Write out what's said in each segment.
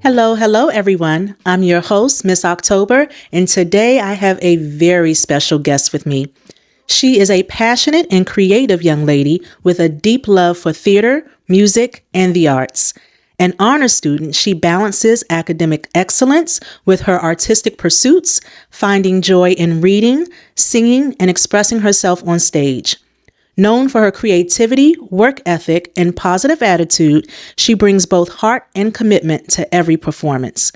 Hello, hello, everyone. I'm your host, Miss October, and today I have a very special guest with me. She is a passionate and creative young lady with a deep love for theater, music, and the arts. An honor student, she balances academic excellence with her artistic pursuits, finding joy in reading, singing, and expressing herself on stage. Known for her creativity, work ethic, and positive attitude, she brings both heart and commitment to every performance.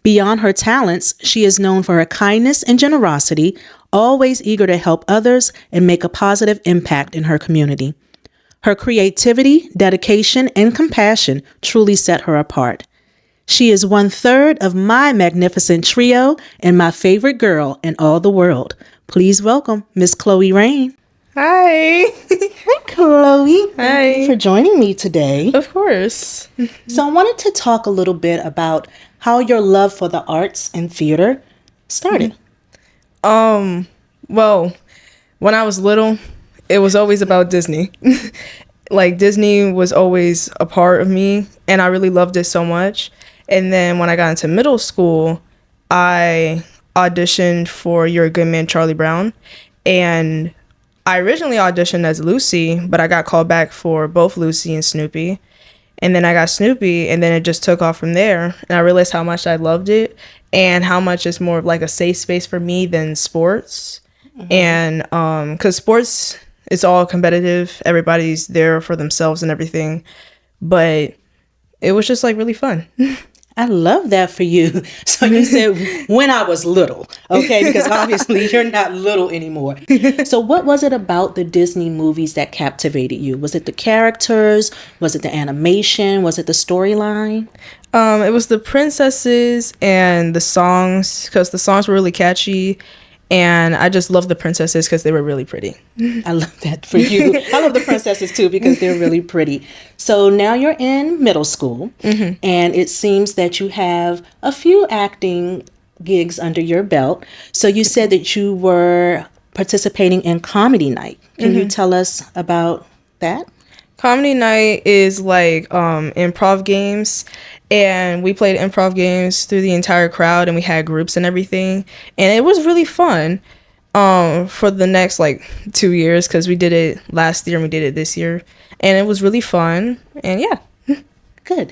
Beyond her talents, she is known for her kindness and generosity, always eager to help others and make a positive impact in her community. Her creativity, dedication, and compassion truly set her apart. She is 1/3 of my magnificent trio and my favorite girl in all the world. Please welcome Miss Chloe Rain. Hi. Hi, Chloe. Thank you Hi. for joining me today. Of course. So, I wanted to talk a little bit about how your love for the arts and theater started. Well, when I was little, it was always about Disney. Like Disney was always a part of me and I really loved it so much. And then when I got into middle school, I auditioned for You're a Good Man, Charlie Brown. And I originally auditioned as Lucy, but I got called back for both Lucy and Snoopy. And then I got Snoopy, and then it just took off from there. And I realized how much I loved it and how much it's more of like a safe space for me than sports. And because sports, it's all competitive. Everybody's there for themselves and everything. But it was just like really fun. I love that for you. So, you said when I was little, okay? Because obviously you're not little anymore. So, what was it about the Disney movies that captivated you? Was it the characters? Was it the animation? Was it the storyline? It was the princesses and the songs because the songs were really catchy. And I just love the princesses because they were really pretty. I love that for you. I love the princesses too because they're really pretty. So now you're in middle school, and it seems that you have a few acting gigs under your belt. So you said that you were participating in comedy night. Can you tell us about that? Comedy night is like improv games, and we played improv games through the entire crowd, and we had groups and everything, and it was really fun for the next like 2 years because we did it last year and we did it this year, and it was really fun. And yeah. Good.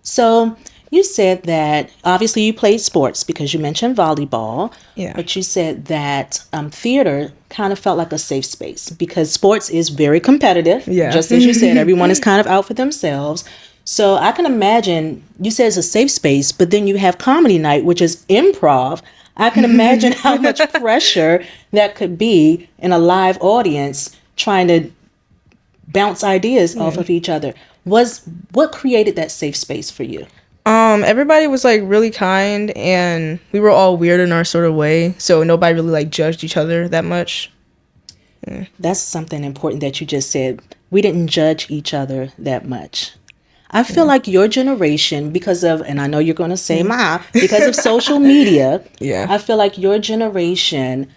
So you said that obviously you played sports because you mentioned volleyball, Yeah. but you said that theater kind of felt like a safe space because sports is very competitive. Yeah. Just as you said, everyone is kind of out for themselves. So I can imagine you said it's a safe space, but then you have comedy night, which is improv. I can imagine how much pressure that could be in a live audience trying to bounce ideas off of each other. What created that safe space for you? Everybody was like really kind, and we were all weird in our sort of way, so nobody really like judged each other that much. That's something important that you just said. We didn't judge each other that much. I feel like your generation, because of, and I know you're going to say because of social media, Yeah. I feel like your generation,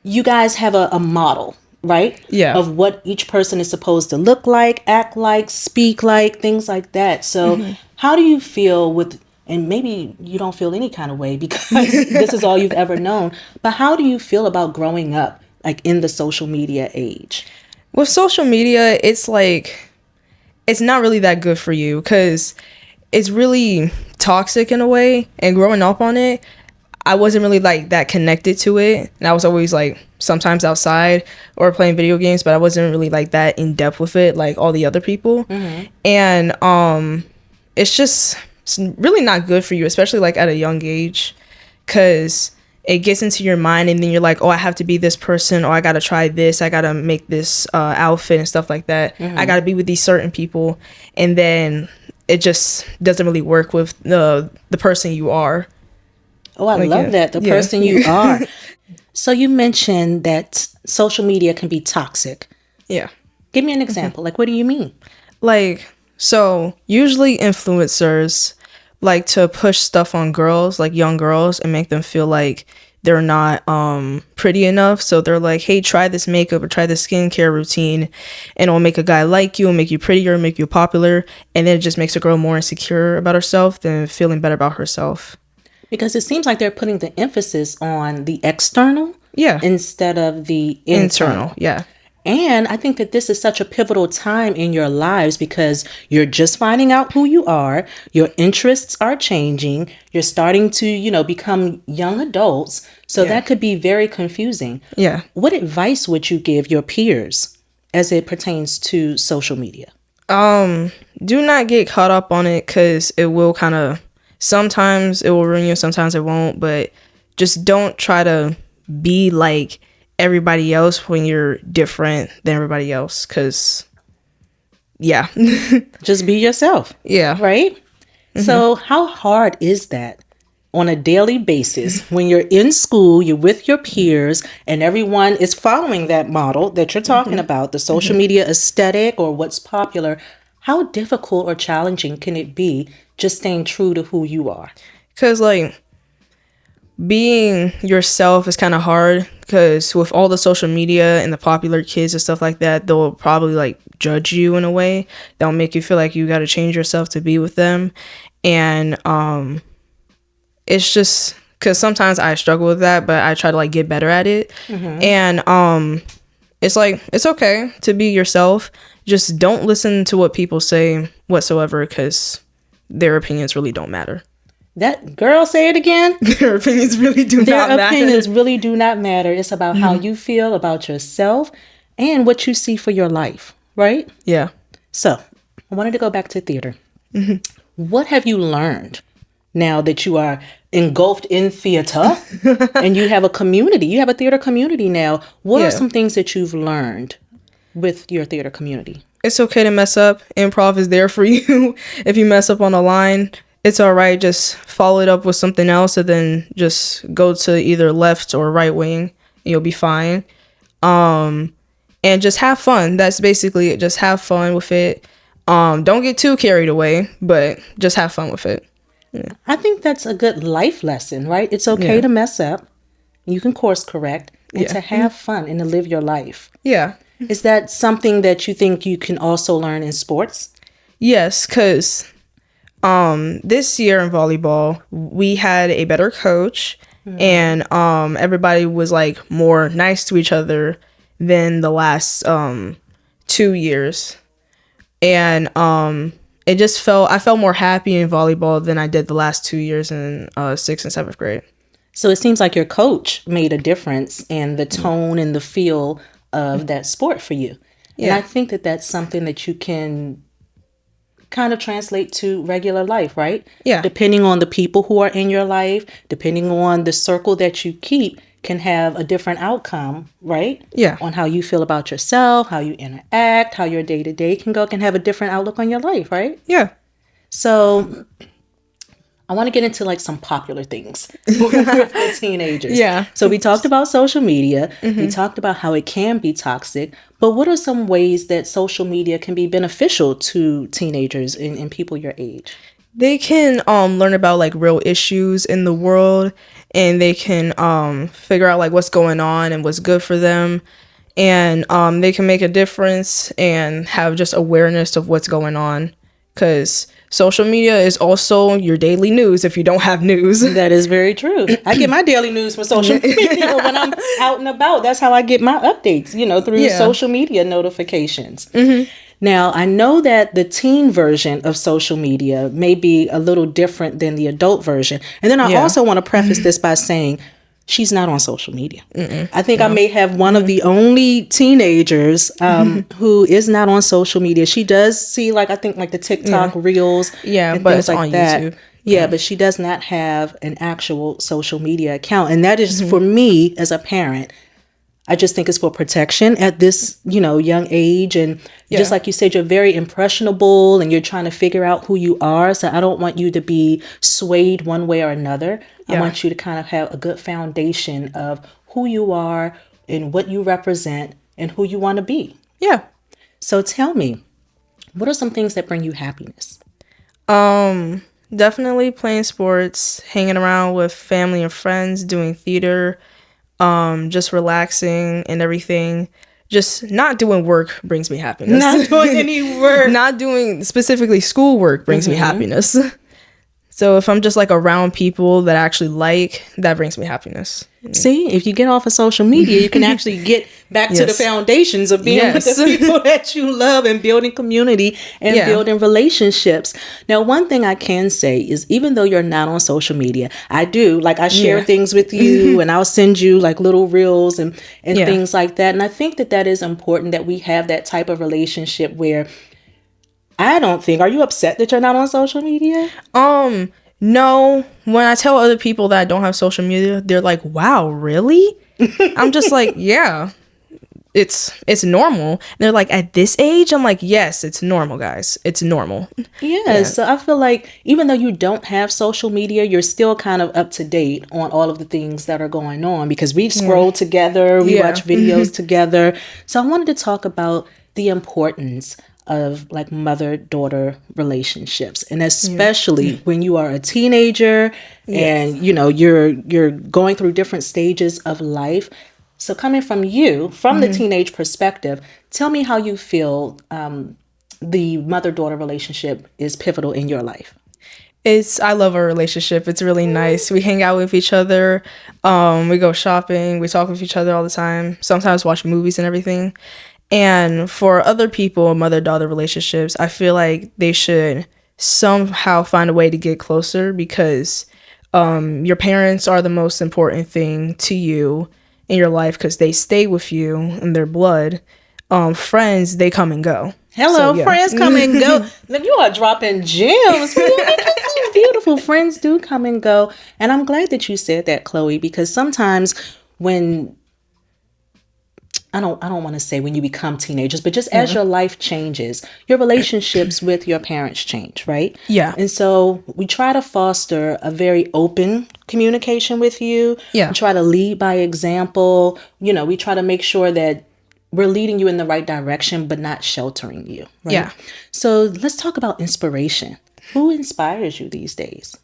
you guys have a model, right? Yeah. Of what each person is supposed to look like, act like, speak like, things like that. So how do you feel with, and maybe you don't feel any kind of way because this is all you've ever known, but how do you feel about growing up like in the social media age? With social media, it's like, it's not really that good for you because it's really toxic in a way. And growing up on it, I wasn't really like that connected to it. And I was always like sometimes outside or playing video games, but I wasn't really like that in depth with it like all the other people. And it's really not good for you, especially like at a young age, because it gets into your mind and then you're like, oh, I have to be this person, or I gotta try this, I gotta make this outfit and stuff like that. I gotta be with these certain people, and then it just doesn't really work with the person you are. Oh, I love that. The person you are. So you mentioned that social media can be toxic. Yeah. Give me an example. Like, what do you mean? Like, so usually influencers like to push stuff on girls, like young girls, and make them feel like they're not pretty enough. So they're like, hey, try this makeup or try this skincare routine, and it'll make a guy like you, make you prettier, make you popular. And then it just makes a girl more insecure about herself than feeling better about herself. Because it seems like they're putting the emphasis on the external Yeah. instead of the internal. Yeah. And I think that this is such a pivotal time in your lives because you're just finding out who you are, your interests are changing, you're starting to, become young adults. So that could be very confusing. Yeah. What advice would you give your peers as it pertains to social media? Do not get caught up on it, because it will kind of, sometimes it will ruin you, sometimes it won't, but just don't try to be like everybody else when you're different than everybody else, because yeah. Just be yourself. Yeah. Right? So how hard is that on a daily basis when you're in school, you're with your peers, and everyone is following that model that you're talking about, the social media aesthetic or what's popular? How difficult or challenging can it be just staying true to who you are? Because like being yourself is kind of hard, because with all the social media and the popular kids and stuff like that, they'll probably like judge you in a way that'll make you feel like you got to change yourself to be with them. And it's just because sometimes I struggle with that, but I try to like get better at it. And it's like, it's okay to be yourself. Just don't listen to what people say whatsoever, because their opinions really don't matter. That girl, say it again. Their opinions really do Their not matter. opinions really do not matter. It's about how you feel about yourself and what you see for your life, right? Yeah. So I wanted to go back to theater. What have you learned now that you are engulfed in theater and you have a community? You have a theater community now. What are some things that you've learned with your theater community? It's okay to mess up. Improv is there for you. If you mess up on a line, it's all right. Just follow it up with something else, and then just go to either left or right wing, and you'll be fine. And just have fun. That's basically it. Just have fun with it. Don't get too carried away, but just have fun with it. Yeah. I think that's a good life lesson, right? It's okay to mess up. You can course correct and to have fun and to live your life. Yeah. Is that something that you think you can also learn in sports? Yes, because this year in volleyball, we had a better coach, and everybody was like more nice to each other than the last 2 years. And I felt more happy in volleyball than I did the last 2 years in 6th and 7th grade. So it seems like your coach made a difference in the tone and the feel of that sport for you. And I think that that's something that you can kind of translate to regular life, right? Yeah. Depending on the people who are in your life, depending on the circle that you keep, can have a different outcome, right? Yeah. On how you feel about yourself, how you interact, how your day-to-day can have a different outlook on your life, right? Yeah. So I want to get into like some popular things for teenagers. Yeah. So we talked about social media. We talked about how it can be toxic. But what are some ways that social media can be beneficial to teenagers and people your age? They can learn about like real issues in the world, and they can figure out like what's going on and what's good for them. And they can make a difference and have just awareness of what's going on, because social media is also your daily news if you don't have news. That is very true. I get my daily news from social media when I'm out and about. That's how I get my updates, through social media notifications. Now, I know that the teen version of social media may be a little different than the adult version. And then I also want to preface this by saying she's not on social media. I think I may have one of the only teenagers who is not on social media. She does see I think the TikTok reels. Yeah, and but things it's like on that. YouTube. Yeah, but she does not have an actual social media account. And that is for me as a parent. I just think it's for protection at this, young age. And just like you said, you're very impressionable and you're trying to figure out who you are. So I don't want you to be swayed one way or another. I want you to kind of have a good foundation of who you are and what you represent and who you want to be. Yeah. So tell me, what are some things that bring you happiness? definitely playing sports, hanging around with family and friends, doing theater, just relaxing and everything. Just not doing work brings me happiness. Not doing any work. Not doing specifically schoolwork brings me happiness. So if I'm just like around people that I actually like, that brings me happiness. See, if you get off of social media, you can actually get back to the foundations of being with the people that you love and building community and building relationships. Now, one thing I can say is even though you're not on social media, I do, like I share things with you and I'll send you like little reels and things like that. And I think that that is important that we have that type of relationship where I don't think, are you upset that you're not on social media? No. When I tell other people that I don't have social media, they're like, wow, really? I'm just like, yeah, it's normal. And they're like, at this age? I'm like, yes, it's normal, guys. It's normal. Yeah. So I feel like even though you don't have social media, you're still kind of up to date on all of the things that are going on because we scroll together, we watch videos together. So I wanted to talk about the importance of like mother-daughter relationships, and especially when you are a teenager and you know you're going through different stages of life. So coming from you, from the teenage perspective, tell me how you feel the mother-daughter relationship is pivotal in your life. I love our relationship. It's really nice. We hang out with each other. We go shopping. We talk with each other all the time. Sometimes watch movies and everything. And for other people, mother-daughter relationships, I feel like they should somehow find a way to get closer because your parents are the most important thing to you in your life because they stay with you in their blood. Friends, they come and go. Hello, friends come and go. Look, you are dropping gems. Beautiful friends do come and go. And I'm glad that you said that, Chloe, because sometimes when I don't want to say when you become teenagers, but just as your life changes, your relationships with your parents change, right? Yeah. And so we try to foster a very open communication with you. Yeah. We try to lead by example. You know, we try to make sure that we're leading you in the right direction, but not sheltering you. Right? Yeah. So let's talk about inspiration. Who inspires you these days?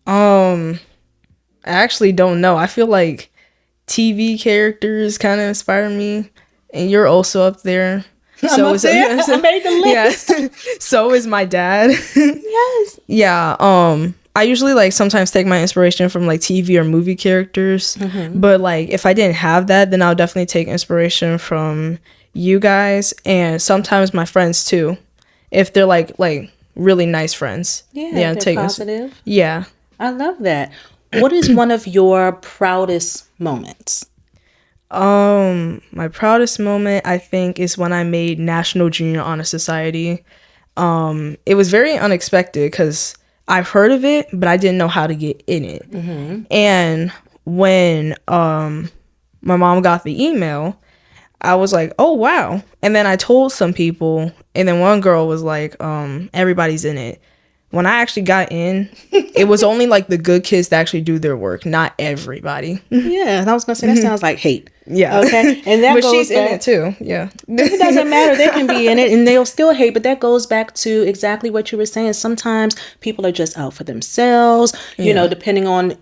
I actually don't know. I feel like TV characters kind of inspire me, and you're also up there. I'm up there. I made the list. Yeah. So is my dad. Yes. Yeah. I usually like sometimes take my inspiration from like TV or movie characters, but like if I didn't have that, then I'll definitely take inspiration from you guys and sometimes my friends too, if they're like really nice friends. Yeah, they're positive. Yeah. I love that. What is one of your proudest moments? My proudest moment, I think, is when I made National Junior Honor Society. It was very unexpected because I've heard of it, but I didn't know how to get in it. And when my mom got the email, I was like, oh, wow. And then I told some people, and then one girl was like, everybody's in it. When I actually got in, it was only like the good kids that actually do their work, not everybody. Yeah, and I was gonna say that sounds like hate. Yeah. Okay. And that but goes she's back, in it too. Yeah. It doesn't matter. They can be in it and they'll still hate, but that goes back to exactly what you were saying. Sometimes people are just out for themselves, you know, depending on,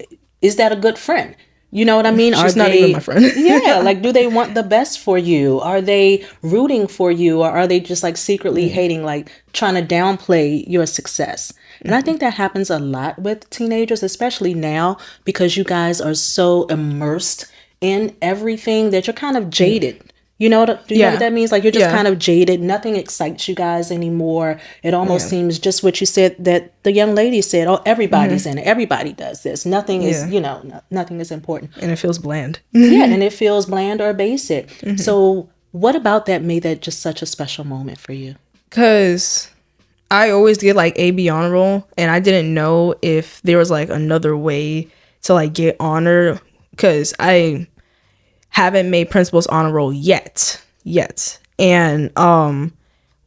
is that a good friend? You know what I mean? She's not even my friend. Yeah. Like, do they want the best for you? Are they rooting for you? Or are they just like secretly hating, like trying to downplay your success? And I think that happens a lot with teenagers, especially now, because you guys are so immersed in everything that you're kind of jaded. You know what, do you know what that means? Like you're just kind of jaded. Nothing excites you guys anymore. It almost seems just what you said that the young lady said, oh, everybody's in it. Everybody does this. Nothing is, you know, nothing is important. And it feels bland. Yeah, and it feels bland or basic. So what about that made that just such a special moment for you? Because I always get like AB honor roll, and I didn't know if there was like another way to like get honor because I haven't made principal's honor roll yet. And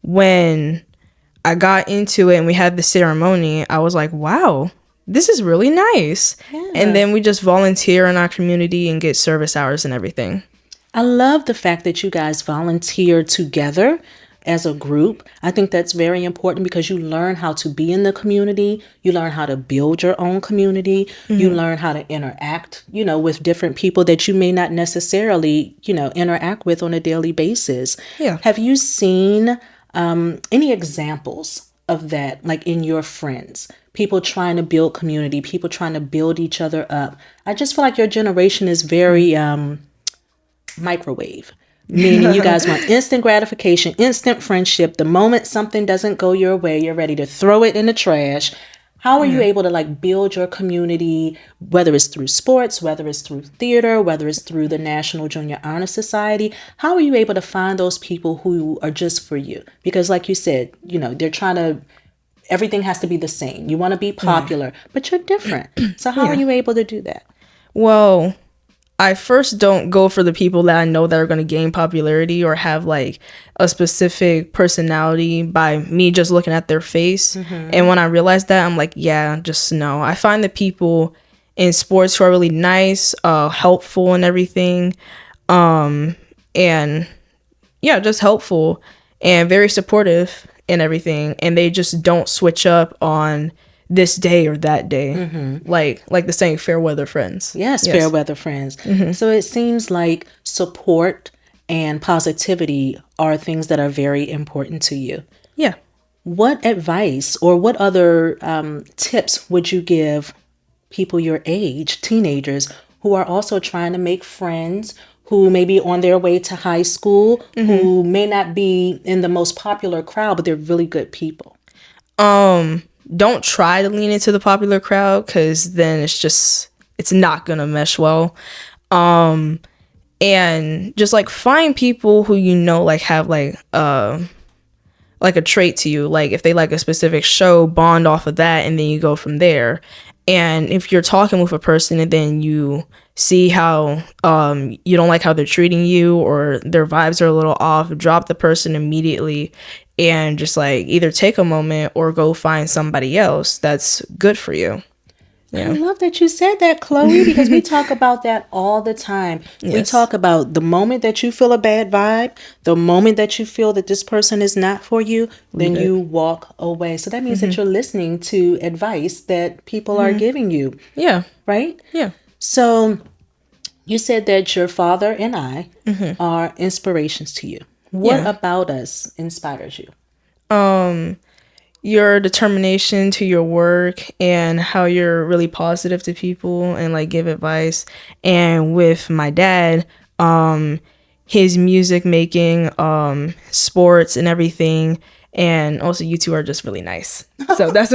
when I got into it and we had the ceremony, I was like, wow, this is really nice. Yeah. And then we just volunteer in our community and get service hours and everything. I love the fact that you guys volunteer together. as a group. I think that's very important because you learn how to be in the community. You learn how to build your own community. You learn how to interact, with different people that you may not necessarily, interact with on a daily basis. Yeah. Have you seen any examples of that, like in your friends? People trying to build community, people trying to build each other up. I just feel like your generation is very microwave, meaning you guys want instant gratification, instant friendship. The moment something doesn't go your way, you're ready to throw it in the trash. How are you able to like build your community, whether it's through sports, whether it's through theater, whether it's through the National Junior Honor Society? How are you able to find those people who are just for you? Because like you said, they're trying to, everything has to be the same. You want to be popular, but you're different. So how are you able to do that? Well, I first don't go for the people that I know that are going to gain popularity or have like a specific personality by me just looking at their face. And when I realize that, I'm like, yeah, just no. I find the people in sports who are really nice, helpful and everything. And yeah, just helpful and very supportive and everything. And they just don't switch up on this day or that day, like the saying fair weather friends. Yes, fair weather friends. So it seems like support and positivity are things that are very important to you. Yeah. What advice or what other tips would you give people your age, teenagers, who are also trying to make friends, who may be on their way to high school, who may not be in the most popular crowd, but they're really good people? Don't try to lean into the popular crowd, because then it's not gonna mesh well. And just like find people who like have like a trait to you, like if they like a specific show, bond off of that, and then you go from there. And if you're talking with a person and then you see how you don't like how they're treating you or their vibes are a little off, drop the person immediately and just like either take a moment or go find somebody else that's good for you. Yeah. I love that you said that, Chloe, because we talk about that all the time. Yes. We talk about the moment that you feel a bad vibe, the moment that you feel that this person is not for you, then you walk away. So that means that you're listening to advice that people are giving you. Yeah. Right? Yeah. So you said that your father and I are inspirations to you. What about us inspires you? Your determination to your work and how you're really positive to people and like give advice. And with my dad, his music making, sports and everything. And also you two are just really nice. So that's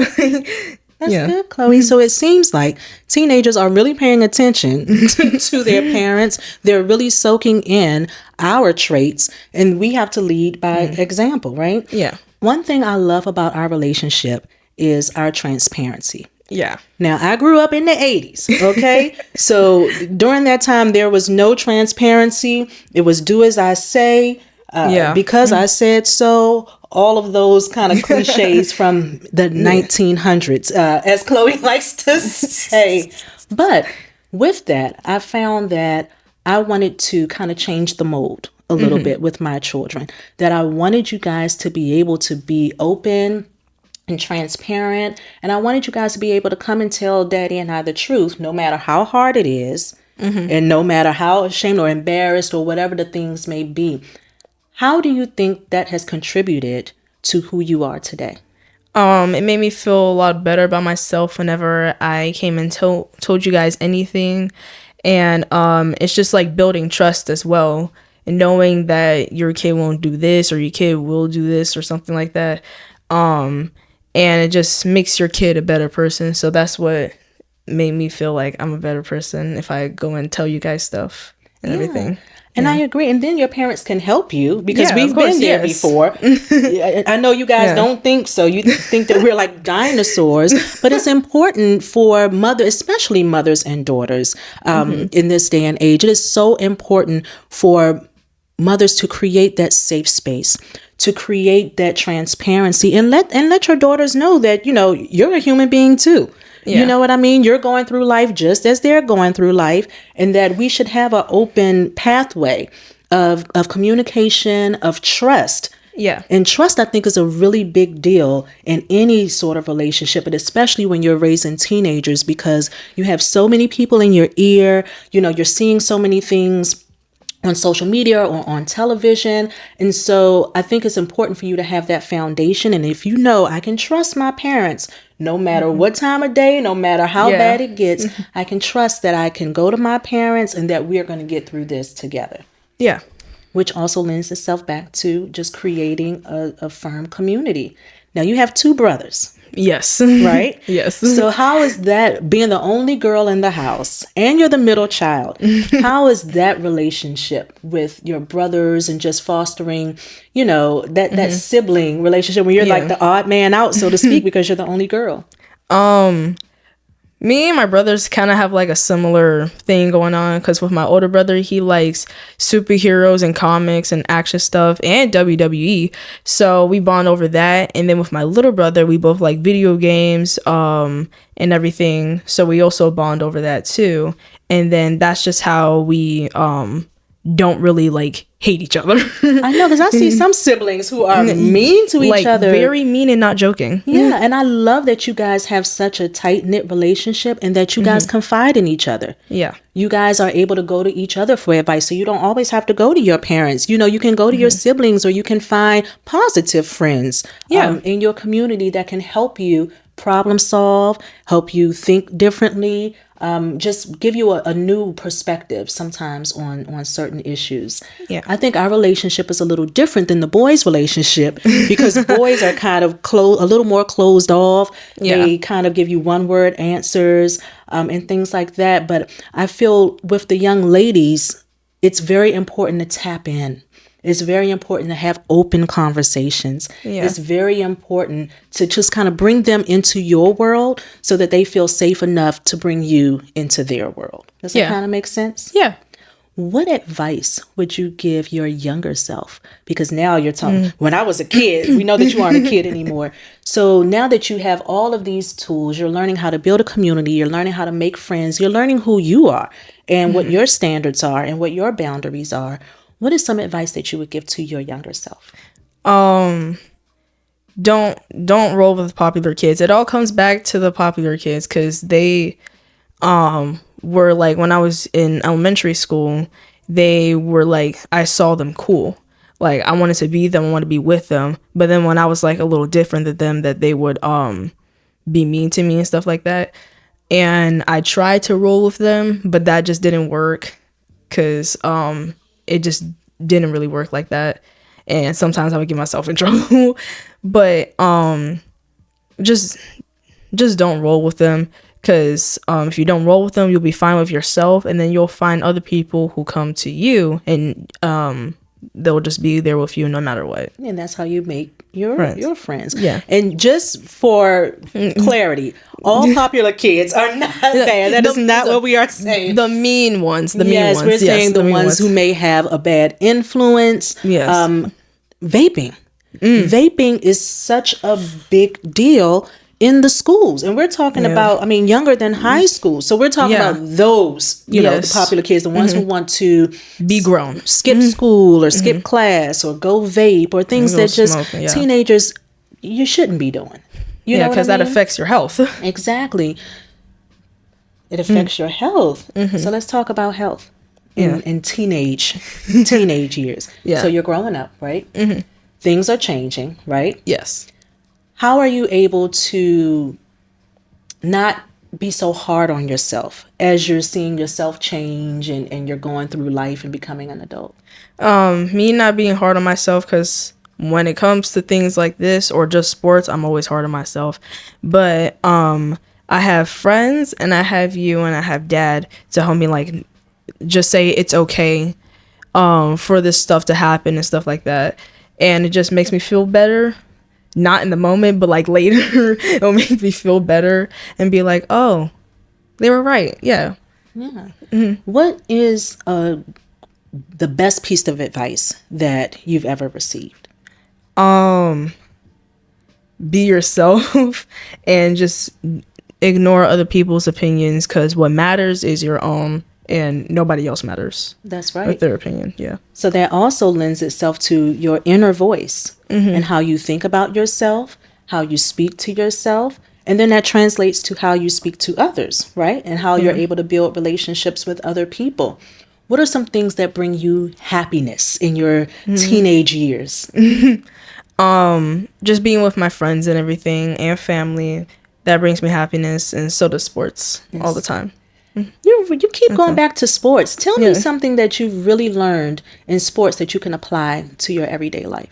That's good, Chloe. So it seems like teenagers are really paying attention to their parents. They're really soaking in our traits, and we have to lead by example, right? Yeah. One thing I love about our relationship is our transparency. Yeah. Now, I grew up in the 80s, okay? So during that time, there was no transparency. It was do as I say, because I said so. All of those kind of cliches from the 1900s, as Chloe likes to say. But with that, I found that I wanted to kind of change the mold a little bit with my children, that I wanted you guys to be able to be open and transparent. And I wanted you guys to be able to come and tell Daddy and I the truth, no matter how hard it is, and no matter how ashamed or embarrassed or whatever the things may be. How do you think that has contributed to who you are today? It made me feel a lot better about myself whenever I came and told you guys anything. And it's just like building trust as well. And knowing that your kid won't do this or your kid will do this or something like that. And it just makes your kid a better person. So that's what made me feel like I'm a better person if I go and tell you guys stuff and everything. And I agree. And then your parents can help you because we've been there before. I know you guys don't think so. You think that we're like dinosaurs. But it's important for especially mothers and daughters in this day and age. It is so important for mothers to create that safe space, to create that transparency, and let your daughters know that, you're a human being too. Yeah. You know what I mean? You're going through life just as they're going through life, and that we should have an open pathway of communication, of trust, Yeah. And trust, I think, is a really big deal in any sort of relationship, but especially when you're raising teenagers, because you have so many people in your ear. You're seeing so many things on social media or on television. And so I think it's important for you to have that foundation. And if I can trust my parents, no matter what time of day, no matter how Yeah. bad it gets, I can trust that I can go to my parents and that we're going to get through this together. Yeah. Which also lends itself back to just creating a firm community. Now, you have two brothers, Yes. right? Yes. So how is that, being the only girl in the house and you're the middle child, how is that relationship with your brothers and just fostering, that sibling relationship when you're like the odd man out, so to speak, because you're the only girl? Me and my brothers kind of have like a similar thing going on, because with my older brother, he likes superheroes and comics and action stuff and WWE, so we bond over that. And then with my little brother, we both like video games and everything, so we also bond over that too. And then that's just how we don't really like hate each other. I know, because I see some siblings who are mean to each like other. very mean and not joking. Yeah, and I love that you guys have such a tight-knit relationship and that you guys confide in each other. Yeah. You guys are able to go to each other for advice, so you don't always have to go to your parents. You can go to your siblings, or you can find positive friends in your community that can help you problem solve, help you think differently, just give you a new perspective sometimes on certain issues. Yeah. I think our relationship is a little different than the boys' relationship, because boys are kind of a little more closed off. Yeah. They kind of give you one word answers and things like that. But I feel with the young ladies, it's very important to tap in. It's very important to have open conversations. Yeah. It's very important to just kind of bring them into your world so that they feel safe enough to bring you into their world. Does that kind of make sense? Yeah. What advice would you give your younger self? Because now you're talking, when I was a kid, we know that you aren't a kid anymore. So now that you have all of these tools, you're learning how to build a community, you're learning how to make friends, you're learning who you are and what your standards are and what your boundaries are. What is some advice that you would give to your younger self? Don't roll with popular kids. It all comes back to the popular kids, because they were like, when I was in elementary school, they were like, I saw them cool. Like, I wanted to be them, I wanted to be with them. But then when I was like a little different than them, that they would be mean to me and stuff like that. And I tried to roll with them, but that just didn't work, because it just didn't really work like that. And sometimes I would get myself in trouble. But just don't roll with them, because if you don't roll with them, you'll be fine with yourself, and then you'll find other people who come to you, and they'll just be there with you no matter what. And that's how you make your friends. Yeah. And just for clarity, all popular kids are not bad. That is not what we are saying. The mean ones. Yes, we're saying the ones who may have a bad influence. Yes. Vaping. Vaping is such a big deal in the schools, and we're talking about, younger than high school. So we're talking about those, the popular kids, the ones who want to be grown, skip school or skip class or go vape or things that just smoking, teenagers, you shouldn't be doing. You know, because that affects your health. Exactly. It affects your health. So let's talk about health in teenage years. Yeah. So you're growing up, right? Things are changing, right? Yes. How are you able to not be so hard on yourself as you're seeing yourself change and you're going through life and becoming an adult? Me not being hard on myself, because when it comes to things like this or just sports, I'm always hard on myself. But I have friends, and I have you, and I have dad to help me, like, just say it's okay for this stuff to happen and stuff like that. And it just makes me feel better. Not in the moment, but like later, it'll make me feel better and be like, oh, they were right. Yeah. What is the best piece of advice that you've ever received? Be yourself and just ignore other people's opinions, because what matters is your own. and nobody else matters That's with right. their opinion. Yeah. So that also lends itself to your inner voice and how you think about yourself, how you speak to yourself, and then that translates to how you speak to others, right? And how you're Yeah. able to build relationships with other people. What are some things that bring you happiness in your teenage years? Just being with my friends and everything and family, that brings me happiness, and so does sports all the Yes. time. You keep That's going all. back to sports. Tell me Yeah. something that you've really learned in sports that you can apply to your everyday life.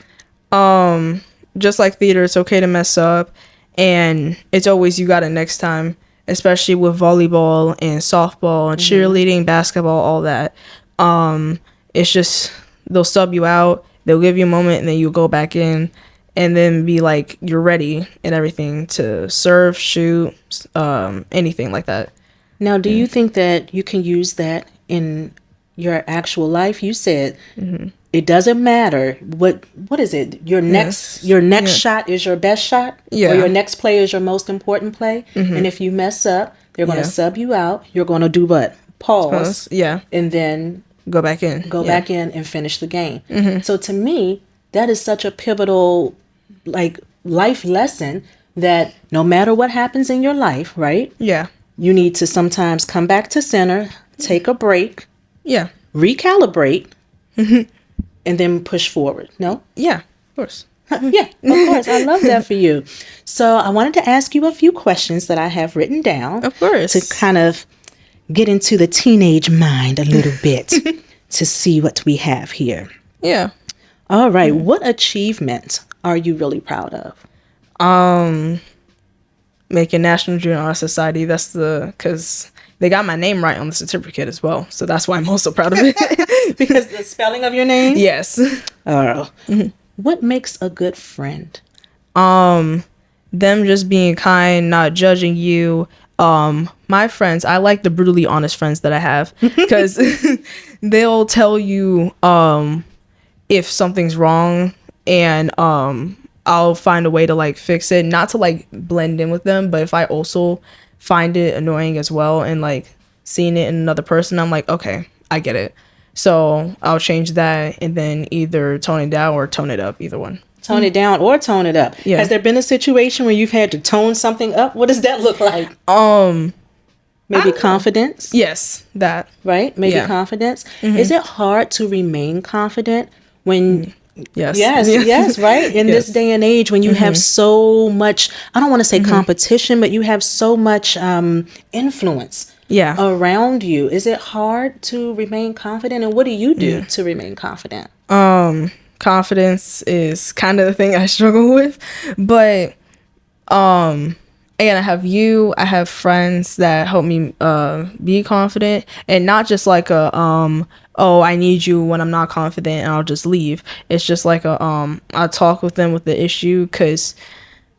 Just like theater, it's okay to mess up, and it's always you got it next time, especially with volleyball and softball and cheerleading, basketball, all that. It's just they'll sub you out, they'll give you a moment, and then you go back in, and then be like you're ready and everything to serve, shoot, anything like that. Now, do you think that you can use that in your actual life? You said it doesn't matter what is it? Yes. Your next Yeah. shot is your best shot, Yeah. or your next play is your most important play. And if you mess up, they're going to Yeah. sub you out. You're going to do what? Pause, Yeah. and then Go back in. go Yeah. back in and finish the game. So to me, that is such a pivotal like life lesson that no matter what happens in your life, right? Yeah. You need to sometimes come back to center, take a break, Yeah. recalibrate, and then push forward. No? Yeah. Of course. Yeah, of course. I love that for you. So I wanted to ask you a few questions that I have written down Of course. to kind of get into the teenage mind a little bit to see what we have here. Yeah. All right. What achievement are you really proud of? Making National Junior Honor Society. That's because they got my name right on the certificate as well. So that's why I'm also proud of it. Because the spelling of your name? Yes. Oh. What makes a good friend? Them just being kind, not judging you. My friends, I like the brutally honest friends that I have because they'll tell you if something's wrong, and I'll find a way to like fix it, not to like blend in with them, but if I also find it annoying as well and like seeing it in another person, I'm like, okay, I get it. So I'll change that and then either tone it down or tone it up, either one. Tone it down or tone it up. Yeah. Has there been a situation where you've had to tone something up? What does that look like? Maybe confidence, Yes, that. right? Maybe Yeah. confidence. Is it hard to remain confident when Yes. yes, right? In this Yes. day and age when you have so much, I don't want to say competition, but you have so much influence Yeah. around you. Is it hard to remain confident? And what do you do to remain confident? Confidence is kind of the thing I struggle with, but again, I have friends that help me be confident, and not just like a oh, I need you when I'm not confident and I'll just leave. It's just like a I talk with them with the issue, because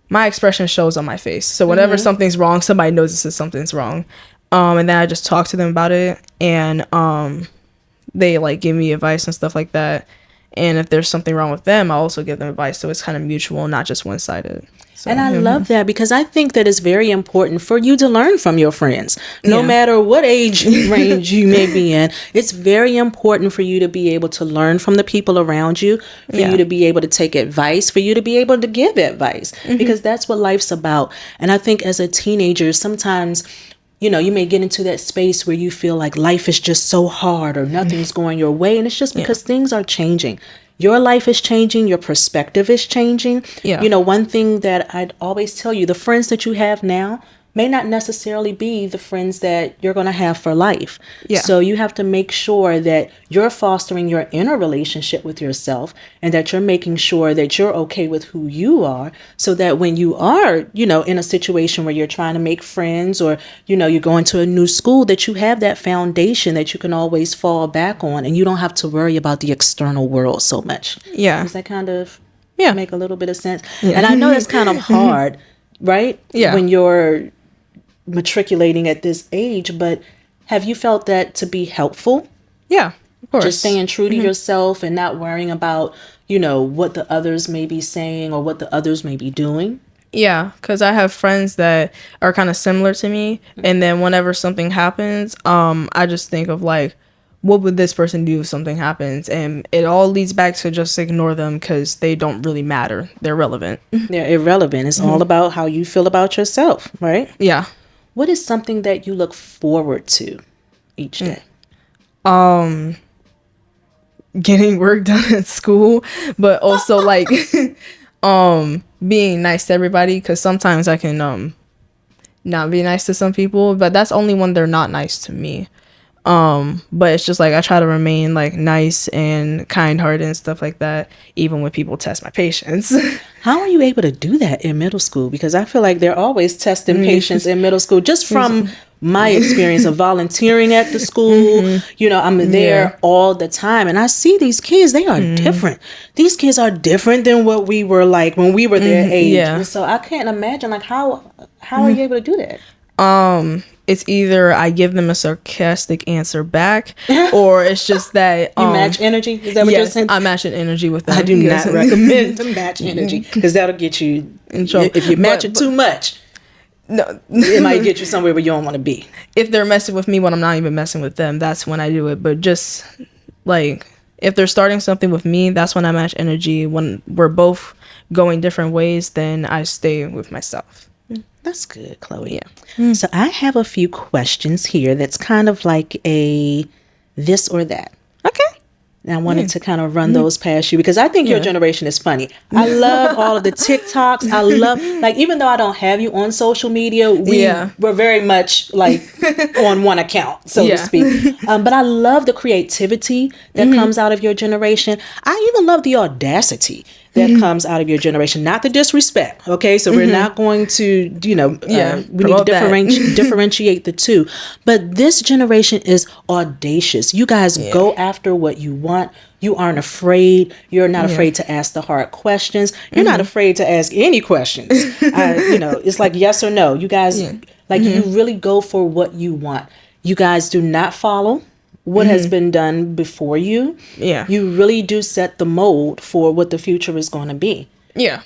my expression shows on my face. So whenever something's wrong, somebody notices something's wrong. And then I just talk to them about it, and they like give me advice and stuff like that. And if there's something wrong with them, I'll also give them advice. So it's kind of mutual, not just one-sided. So, And I love that because I think that it's very important for you to learn from your friends. No Yeah. matter what age range you may be in, it's very important for you to be able to learn from the people around you, for Yeah. you to be able to take advice, for you to be able to give advice, because that's what life's about. And I think as a teenager, sometimes, you know, you may get into that space where you feel like life is just so hard or nothing's going your way. And it's just because things are changing. Your life is changing. Your perspective is changing. Yeah. You know, one thing that I'd always tell you, the friends that you have now may not necessarily be the friends that you're going to have for life. Yeah. So you have to make sure that you're fostering your inner relationship with yourself, and that you're making sure that you're okay with who you are, so that when you are, you know, in a situation where you're trying to make friends, or, you know, you're going to a new school, that you have that foundation that you can always fall back on, and you don't have to worry about the external world so much. Yeah. Does that kind of Yeah. make a little bit of sense? And I know that's kind of hard, right? Yeah. When you're matriculating at this age, but have you felt that to be helpful? Yeah, of course. Just staying true to yourself and not worrying about, you know, what the others may be saying or what the others may be doing? Yeah, because I have friends that are kind of similar to me, and then whenever something happens, I just think of like, what would this person do if something happens, and it all leads back to just ignore them because they don't really matter. They're relevant. They're irrelevant. It's all about how you feel about yourself, right? Yeah. What is something that you look forward to each day? Getting work done at school, but also like, being nice to everybody because sometimes I can not be nice to some people, but that's only when they're not nice to me. But it's just like I try to remain like nice and kind-hearted and stuff like that, even when people test my patience. How are you able to do that in middle school? Because I feel like they're always testing patients in middle school. Just from my experience of volunteering at the school, you know, I'm there all the time, and I see these kids. They are different. These kids are different than what we were like when we were their age. Yeah. And so I can't imagine like how are you able to do that? It's either I give them a sarcastic answer back, or it's just that You match energy? Is that what you're yes, saying? I match an energy with them. I do Yes. not recommend to match energy because that'll get you In trouble. If you match But- it too much, No, it might get you somewhere where you don't want to be. if they're messing with me when I'm not even messing with them, that's when I do it. But just like if they're starting something with me, that's when I match energy. When we're both going different ways, then I stay with myself. That's good, Chloe. Yeah. So I have a few questions here that's kind of like a this or that. Okay. And I wanted to kind of run those past you because I think your generation is funny. I love all of the TikToks. I love, like, even though I don't have you on social media, we're very much like on one account, so to speak. But I love the creativity that comes out of your generation. I even love the audacity that comes out of your generation, not the disrespect. Okay, so we're not going to, we need to differentiate the two. But this generation is audacious. You guys go after what you want. You aren't afraid. You're not afraid to ask the hard questions. You're not afraid to ask any questions. It's like yes or no. You guys, you really go for what you want. You guys do not follow what has been done before you. Yeah. You really do set the mold for what the future is going to be. Yeah.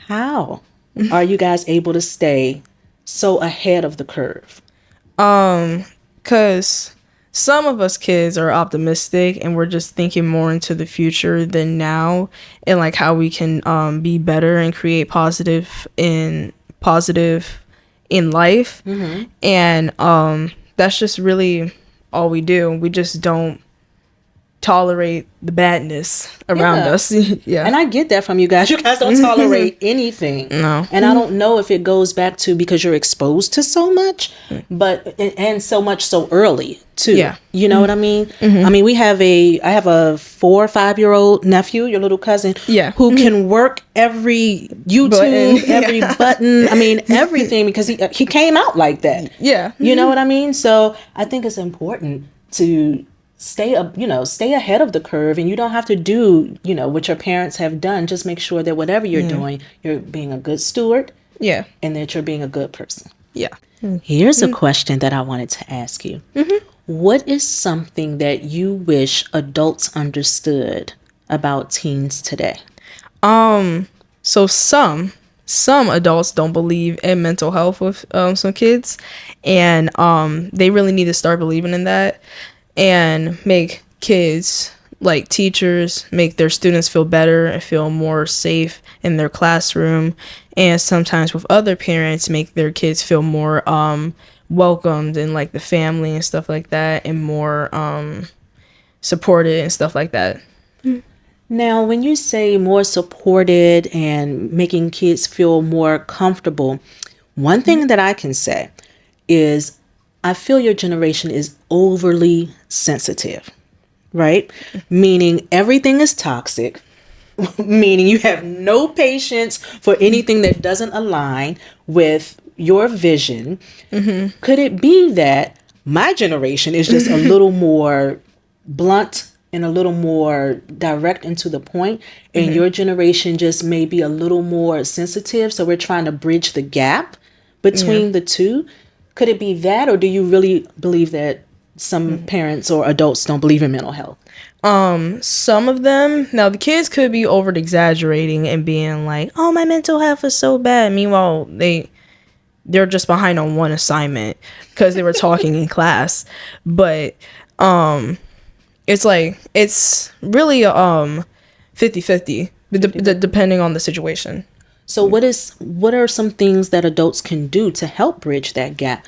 How are you guys able to stay so ahead of the curve? Because some of us kids are optimistic and we're just thinking more into the future than now, and like how we can be better and create positive in life. And that's just really all we do. We just don't tolerate the badness around us. And I get that from you guys. You guys don't tolerate anything. No. And I don't know if it goes back to because you're exposed to so much, but and so much so early too. Yeah. You know what I mean? I mean, I have a 4 or 5 year old nephew, your little cousin, who can work every YouTube, Button. every button. I mean, everything because he came out like that. Yeah. You know what I mean? So I think it's important to stay ahead of the curve, and you don't have to do, what your parents have done. Just make sure that whatever you're doing, you're being a good steward. Yeah. And that you're being a good person. Yeah. Here's a question that I wanted to ask you. What is something that you wish adults understood about teens today? So some adults don't believe in mental health with some kids, and they really need to start believing in that and make kids, like teachers, make their students feel better and feel more safe in their classroom, and sometimes with other parents make their kids feel more welcomed in like the family and stuff like that, and more supported and stuff like that. Now, when you say more supported and making kids feel more comfortable, one thing that I can say is I feel your generation is overly sensitive, right? Meaning everything is toxic, meaning you have no patience for anything that doesn't align with your vision. Could it be that my generation is just a little more blunt and a little more direct and to the point, and your generation just may be a little more sensitive, so we're trying to bridge the gap between the two? Could it be that, or do you really believe that some parents or adults don't believe in mental health? Some of them, now the kids could be over exaggerating and being like, "Oh, my mental health is so bad." Meanwhile, they're just behind on one assignment because they were talking in class. But it's like it's really 50-50 depending on the situation. So what are some things that adults can do to help bridge that gap,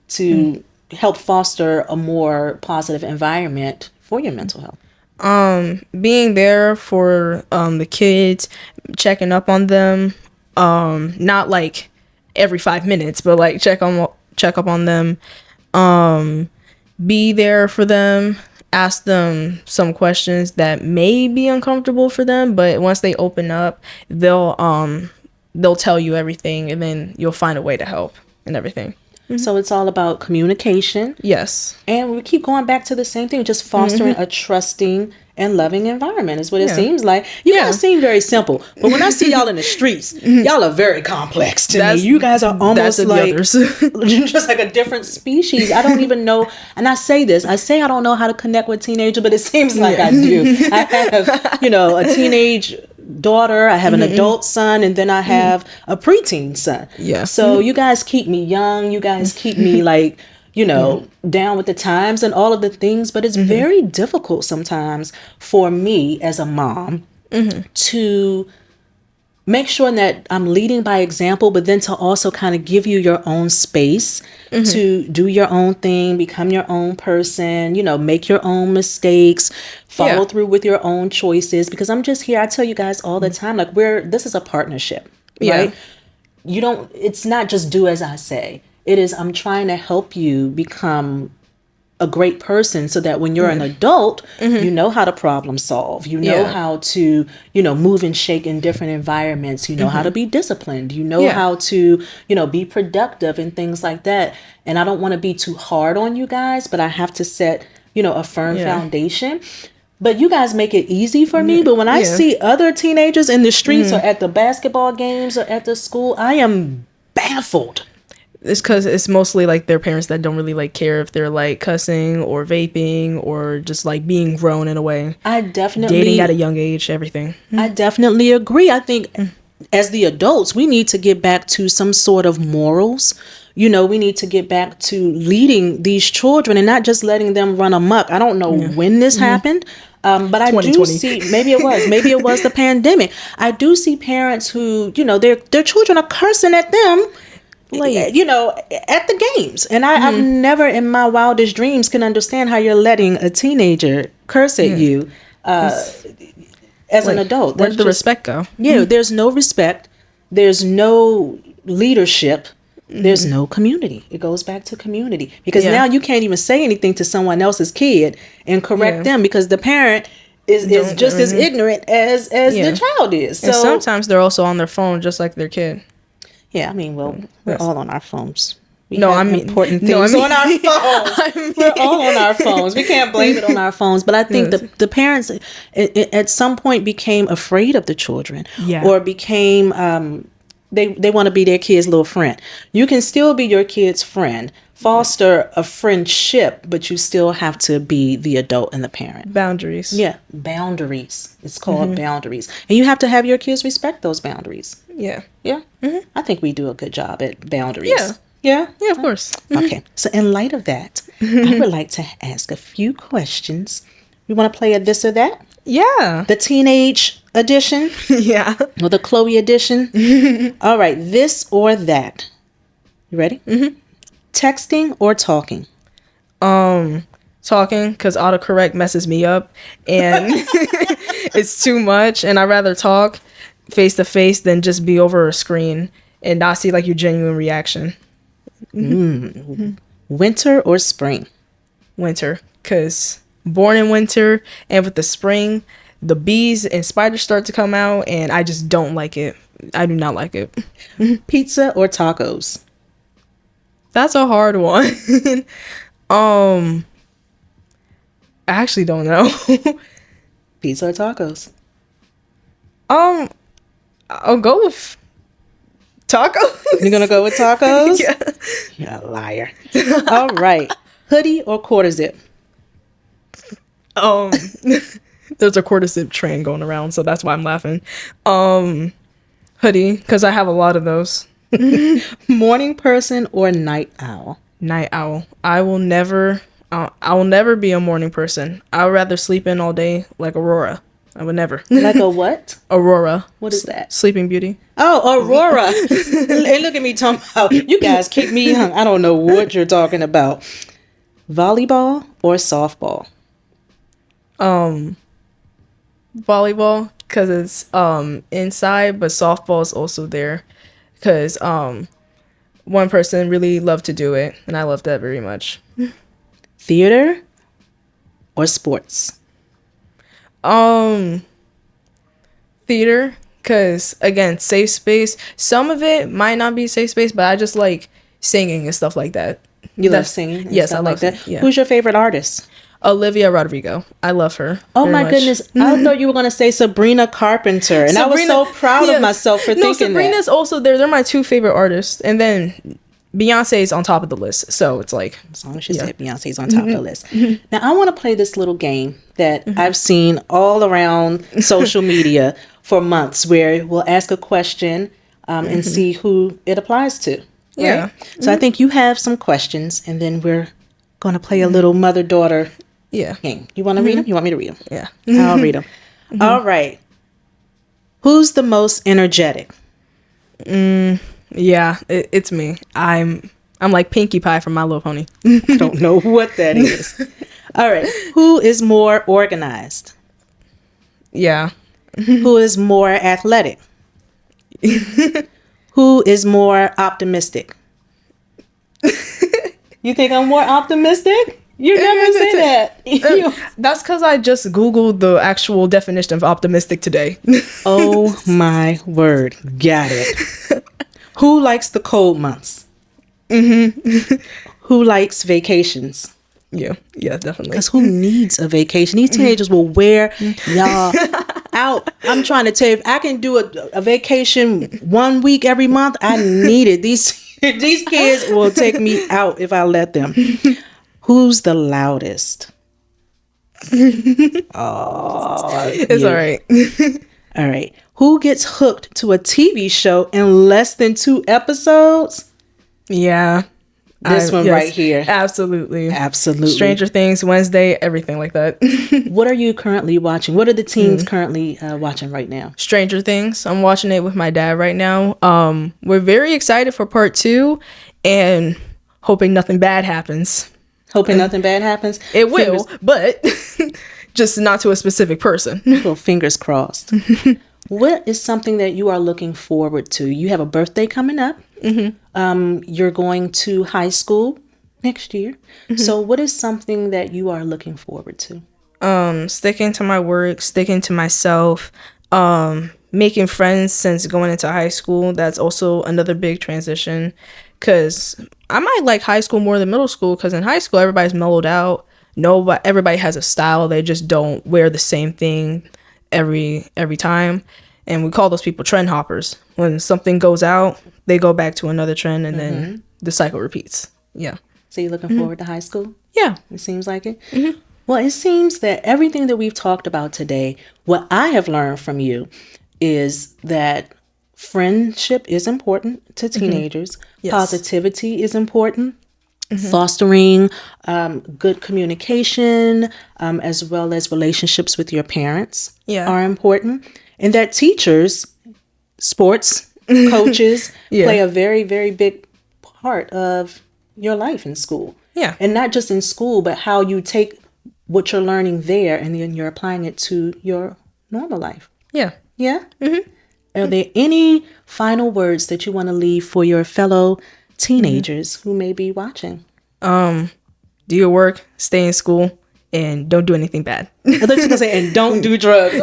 to help foster a more positive environment for your mental health? Being there for the kids, checking up on them, not like every 5 minutes, but like check up on them, be there for them, ask them some questions that may be uncomfortable for them, but once they open up, they'll tell you everything, and then you'll find a way to help and everything. So it's all about communication. Yes. And we keep going back to the same thing, just fostering a trusting and loving environment is what it seems like. You guys seem very simple, but when I see y'all in the streets, y'all are very complex to me. You guys are almost like just like a different species. I don't even know, and I say I don't know how to connect with teenagers, but it seems like I do. I have, a teenage daughter, I have an adult son, and then I have a preteen son. Yeah. So you guys keep me young. You guys keep me like, down with the times and all of the things. But it's very difficult sometimes for me as a mom to make sure that I'm leading by example, but then to also kind of give you your own space to do your own thing, become your own person, make your own mistakes, follow through with your own choices. Because I'm just here, I tell you guys all the time, like this is a partnership, right? It's not just do as I say. It is, I'm trying to help you become a great person so that when you're an adult, you know how to problem solve, you know how to, move and shake in different environments, you know how to be disciplined, you know how to, be productive and things like that. And I don't want to be too hard on you guys, but I have to set, a firm foundation. But you guys make it easy for me. But when I see other teenagers in the streets or at the basketball games or at the school, I am baffled. It's because it's mostly like their parents that don't really like care if they're like cussing or vaping or just like being grown in a way. I definitely dating at a young age, everything. I definitely agree. I think as the adults, we need to get back to some sort of morals. We need to get back to leading these children and not just letting them run amok. I don't know when this happened. But I do see, maybe it was the pandemic. I do see parents who, their children are cursing at them. Like, at the games. And I've never in my wildest dreams can understand how you're letting a teenager curse at you as an adult. Where did the respect go? Yeah, there's no respect. There's no leadership. There's no community. It goes back to community. Because now you can't even say anything to someone else's kid and correct them because the parent is just as ignorant as the child is. So and sometimes they're also on their phone just like their kid. Yeah, I mean, we're all on our phones. Important things on our phones. We're all on our phones. We can't blame it on our phones. But I think the parents at some point became afraid of the children or became, they want to be their kid's little friend. You can still be your kid's friend, foster a friendship, but you still have to be the adult and the parent. Boundaries. Yeah, boundaries. It's called boundaries. And you have to have your kids respect those boundaries. Yeah. Yeah. I think we do a good job at boundaries. Yeah. Yeah? Yeah, of course. Okay. So in light of that, I would like to ask a few questions. We want to play a this or that? Yeah. The teenage edition? Yeah. Or the Chloe edition? All right. This or that. You ready? Texting or talking? Talking, because autocorrect messes me up and it's too much, and I'd rather talk face to face than just be over a screen and not see like your genuine reaction. Winter or spring? Winter, because born in winter, and with the spring, the bees and spiders start to come out, and I just don't like it. I do not like it. Pizza or tacos? That's a hard one. I actually don't know. Pizza or tacos? I'll go with tacos. You're gonna go with tacos? Yeah. You're a liar. All right. Hoodie or quarter zip? Um, there's a quarter zip train going around, so that's why I'm laughing. Hoodie, because I have a lot of those. Morning person or night owl? Night owl. I will never be a morning person. I would rather sleep in all day like Aurora. I would never. Like a what? Aurora. What is that? Sleeping Beauty. Oh, Aurora. And look at me talking about, you guys keep me young. I don't know what you're talking about. Volleyball or softball? Volleyball, because it's inside, but softball is also there because one person really loved to do it, and I love that very much. Theater or sports? Theater, because again, safe space. Some of it might not be safe space, but I just like singing and stuff like that. You love singing? And yes, stuff I love like that. Yeah. Who's your favorite artist? Olivia Rodrigo. I love her. Oh very my much. goodness. I thought you were going to say Sabrina Carpenter. And I was so proud of myself for thinking Sabrina's that. also there. They're my two favorite artists. And then Beyonce is on top of the list. So it's like. As long as you said Beyonce's on top of the list. Now, I want to play this little game that I've seen all around social media for months where we'll ask a question and see who it applies to. Right? Yeah. So I think you have some questions and then we're going to play a little mother-daughter game. You want to read them? You want me to read them? Yeah. I'll read them. All right. Who's the most energetic? Yeah, it's me. I'm like Pinkie Pie from My Little Pony. I don't know what that is. All right. Who is more organized? Yeah. Who is more athletic? Who is more optimistic? You think I'm more optimistic? You never say that. That's because I just Googled the actual definition of optimistic today. Oh my word. Got it. Who likes the cold months? Who likes vacations? Yeah, definitely. Because who needs a vacation? These teenagers will wear y'all out. I'm trying to tell you, if I can do a vacation 1 week every month, I need it. These kids will take me out if I let them. Who's the loudest? Oh, it's all right. All right. Who gets hooked to a TV show in less than 2 episodes? Yeah. This one right here. Absolutely. Absolutely. Stranger Things, Wednesday, everything like that. What are you currently watching? What are the teens currently watching right now? Stranger Things. I'm watching it with my dad right now. We're very excited for part 2 and hoping nothing bad happens. Hoping nothing bad happens? It will, but just not to a specific person. Well, fingers crossed. What is something that you are looking forward to? You have a birthday coming up. You're going to high school next year. So what is something that you are looking forward to? Sticking to my work, sticking to myself, making friends since going into high school. That's also another big transition because I might like high school more than middle school because in high school, everybody's mellowed out. Everybody has a style. They just don't wear the same thing every time. And we call those people trend hoppers. When something goes out, they go back to another trend and then the cycle repeats. Yeah. So you're looking forward to high school? Yeah. It seems like it? Well, it seems that everything that we've talked about today, what I have learned from you is that friendship is important to teenagers. Yes. Positivity is important. Fostering good communication as well as relationships with your parents are important. And that teachers, sports, coaches play a very, very big part of your life in school. Yeah. And not just in school, but how you take what you're learning there and then you're applying it to your normal life. Yeah. Yeah? Are there any final words that you want to leave for your fellow teenagers who may be watching? Do your work, stay in school, and don't do anything bad. I thought you were going to say, and don't do drugs.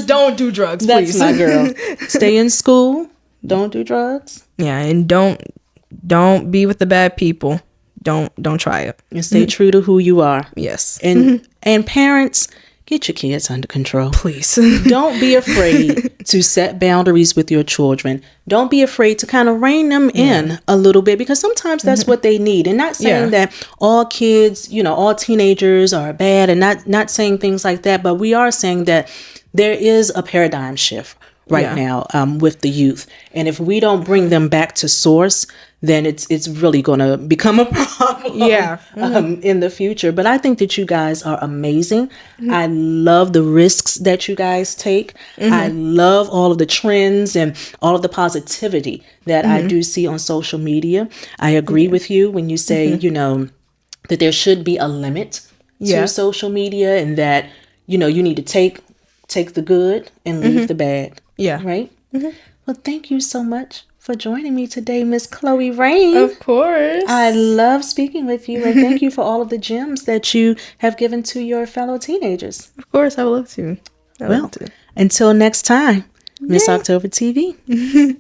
Don't do drugs, That's please. my girl. Stay in school. Don't do drugs. Yeah, and don't be with the bad people. Don't try it. And stay true to who you are. Yes. And parents, get your kids under control. Please. Don't be afraid to set boundaries with your children. Don't be afraid to kind of rein them in a little bit, because sometimes that's what they need. And not saying that all kids, all teenagers are bad, and not saying things like that, but we are saying that there is a paradigm shift right now with the youth. And if we don't bring them back to source, then it's really going to become a problem in the future. But I think that you guys are amazing. I love the risks that you guys take. I love all of the trends and all of the positivity that I do see on social media. I agree with you when you say, that there should be a limit to social media, and that, you need to take the good and leave the bad. Yeah. Right? Well, thank you so much for joining me today, Miss Chloe Rain. Of course. I love speaking with you, and thank you for all of the gems that you have given to your fellow teenagers. Of course, I would love to. Until next time, Miss October TV.